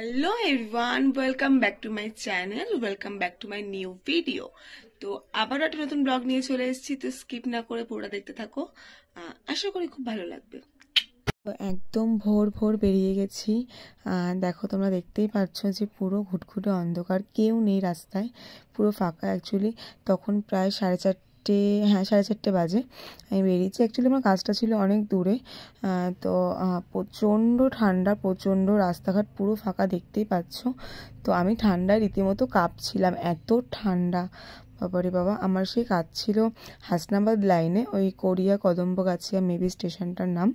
Hello everyone, welcome back to my channel, welcome back to my new video. তো আবার একটা নতুন blog নিয়ে চলে এসেছি। তো স্কিপ না করে পুরোটা দেখতে থাকো, আশা করি খুব ভালো লাগবে। একদম ভোর ভোর বেরিয়ে গেছি। দেখো তোমরা দেখতেই পাচ্ছ যে পুরো ঘুটঘুটে অন্ধকার, কেউ নেই রাস্তায়, পুরো ফাঁকা। অ্যাকচুয়ালি তখন প্রায় 4:30 বাজে আমি বেরিয়েছি। অ্যাকচুয়ালি আমার কাজটা ছিল অনেক দূরে। তো প্রচণ্ড ঠান্ডা, প্রচণ্ড রাস্তাঘাট পুরো ফাঁকা, দেখতেই পাচ্ছ। তো আমি ঠান্ডায় রীতিমতো কাঁপছিলাম, এত ঠান্ডা। বাবারে বাবা, আমার সেই কাজ ছিল হাসনাবাদ লাইনে, ওই কোরিয়া কদম্বগাছিয়া মেবি স্টেশনটার নাম।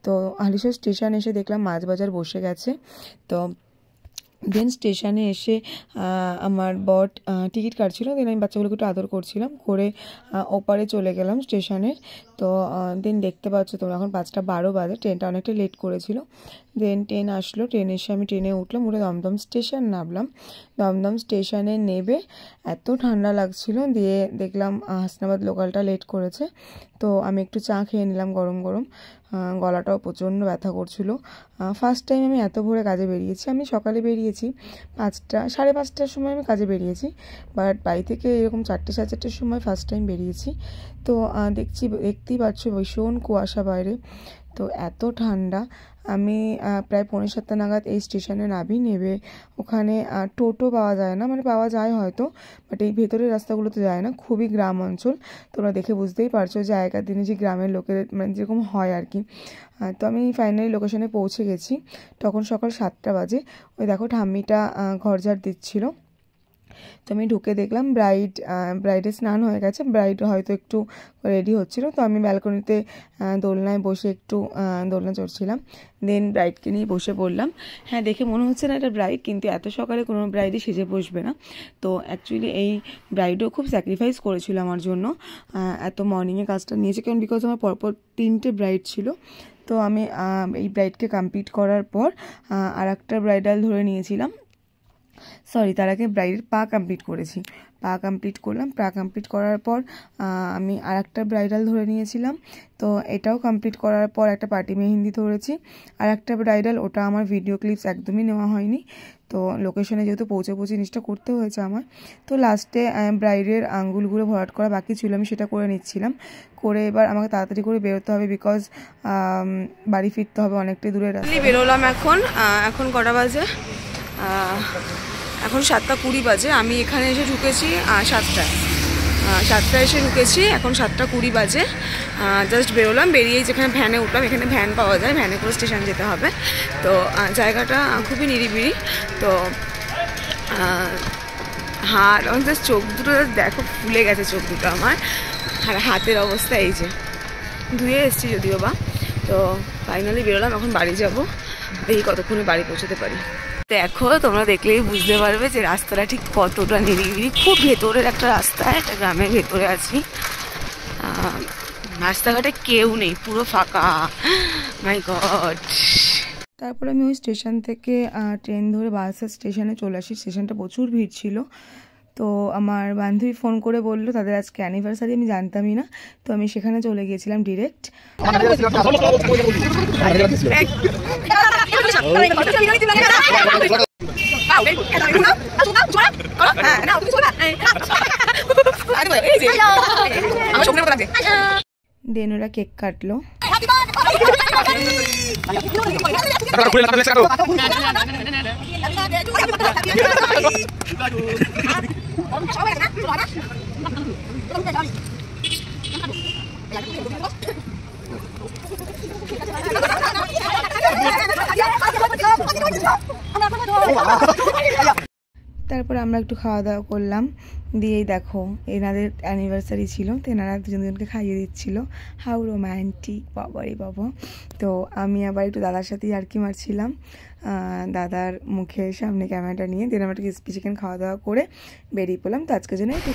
তো হালিশহর স্টেশন এসে দেখলাম মাছ বাজার বসে গেছে। তো দেন স্টেশনে এসে আমার বট টিকিট কাটছিল। দেন আমি বাচ্চাগুলোকে একটু আদর করছিলাম, করে ওপারে চলে গেলাম স্টেশনের। তো দেন দেখতে পাচ্ছ তোমরা এখন 5:12 বাজে, ট্রেনটা অনেকটা লেট করেছিল। দেন ট্রেন আসলো, ট্রেন এসে আমি ট্রেনে উঠলাম, উঠে দমদম স্টেশন নামলাম। দমদম স্টেশনে নেবে এত ঠান্ডা লাগছিল, দিয়ে দেখলাম হাসনাবাদ লোকালটা লেট করেছে। তো আমি একটু চা খেয়ে নিলাম গরম গরম, গলাটাও প্রচণ্ড ব্যথা করছিল। ফার্স্ট টাইম আমি এত ভোরে কাজে বেরিয়েছি। আমি সকালে বেরিয়েছি 5:30 সময় আমি কাজে বেরিয়েছি, বাট বাড়ি থেকে এরকম 4টে সাড়ে 4টের সময় ফার্স্ট টাইম বেরিয়েছি। তো দেখতেই পাচ্ছ ভীষণ কুয়াশা বাইরে, তো এত ঠান্ডা। আমি প্রায় 6:45 নাগাদ এই স্টেশনে নামি। নেবে ওখানে টোটো পাওয়া যায় না, মানে পাওয়া যায় হয়তো, বাট এই ভেতরের রাস্তাগুলোতে যায় না, খুবই গ্রাম অঞ্চল। তোমরা দেখে বুঝতেই পারছো যে আগেকার দিনে যে গ্রামের লোকেদের মানে যেরকম হয় আর কি। তো আমি ফাইনালি লোকেশনে পৌঁছে গেছি। তখন সকাল 7টা বাজে। ওই দেখো ঠাম্মিটা ঘর ঝাড় দিচ্ছিল। তো আমি ঢুকে দেখলাম ব্রাইডের স্নান হয়ে গেছে, ব্রাইড হয়তো একটু রেডি হচ্ছিল। তো আমি ব্যালকনিতে দোলনায় বসে একটু দোলনা চড়ছিলাম। দেন ব্রাইডকে নিয়ে বসে পড়লাম। হ্যাঁ, দেখে মনে হচ্ছে না এটা ব্রাইড, কিন্তু এত সকালে কোনো ব্রাইডই সেজে বসবে না। তো অ্যাকচুয়ালি এই ব্রাইডও খুব স্যাক্রিফাইস করেছিল আমার জন্য, এত মর্নিংয়ে কাজটা নিয়েছে, কারণ বিকজ আমার পরপর 3টে ব্রাইড ছিল। তো আমি এই ব্রাইডকে কমপ্লিট করার পর আর একটা ব্রাইডাল ধরে নিয়েছিলাম। তার আগে ব্রাইডের পা কমপ্লিট করেছি, পা কমপ্লিট করলাম। পা কমপ্লিট করার পর আমি আর একটা ব্রাইডাল ধরে নিয়েছিলাম। তো এটাও কমপ্লিট করার পর একটা পার্টি মেহেন্দি ধরেছি। আর একটা ব্রাইডাল, ওটা আমার ভিডিও ক্লিপস একদমই নেওয়া হয়নি। তো লোকেশনে যেহেতু পৌঁছে জিনিসটা করতে হয়েছে আমার। তো লাস্টে ব্রাইডের আঙ্গুলগুলো ভরাট করা বাকি ছিল, আমি সেটা করে নিচ্ছিলাম। করে এবার আমাকে তাড়াতাড়ি করে বেরোতে হবে, বিকজ বাড়ি ফিরতে হবে, অনেকটাই দূরে রাস্তা। বেরোলাম এখন কটা বাজে? এখন 7:20 বাজে। আমি এখানে এসে ঢুকেছি 7টায় এসে ঢুকেছি। এখন 7:20 বাজে। জাস্ট বেরোলাম, বেরিয়েই যেখানে ভ্যানে উঠলাম, এখানে ভ্যান পাওয়া যায়, ভ্যানে করে স্টেশন যেতে হবে। তো জায়গাটা খুবই নিরিবিলি। তো আমার জাস্ট চোখ দুটো দেখো ফুলে গেছে, চোখ দুটো আমার। আর হাতের অবস্থা এই যে, ধুয়ে এসেছি যদিও বা। তো ফাইনালি বেরোলাম, এখন বাড়ি যাব। দেখি কতক্ষণে বাড়ি পৌঁছতে পারি। দেখো, তোমরা দেখলেই বুঝতে পারবে যে রাস্তাটা ঠিক কতটা নিরিবিলি। খুব ভেতরের একটা রাস্তা, একটা গ্রামের ভেতরে আছি। রাস্তাঘাটে কেউ নেই, পুরো ফাঁকা। মাই গড। তারপরে আমি ওই স্টেশন থেকে ট্রেন ধরে বারাসাত স্টেশনে চলে আসি। স্টেশনটা প্রচুর ভিড় ছিল। তো আমার বান্ধবী ফোন করে বললো তাদের আজকে অ্যানিভার্সারি, আমি জানতামই না। তো আমি সেখানে চলে গিয়েছিলাম ডিরেক্ট। দেন ওরা কেক কাটলো। তারপরে আমরা একটু খাওয়া দাওয়া করলাম। দিয়েই দেখো এনাদের অ্যানিভার্সারি ছিল, তো এনারা দুজনকে খাইয়ে দিচ্ছিল। হাউ রোম্যান্টিক, বাবারে বাবা। তো আমি আবার একটু দাদার সাথেই আর কি মারছিলাম, দাদার মুখের সামনে ক্যামেরাটা নিয়ে। দেন আমরা একটু ক্রিসপি চিকেন খাওয়া দাওয়া করে বেরিয়ে পড়লাম। তো আজকের জন্য একটু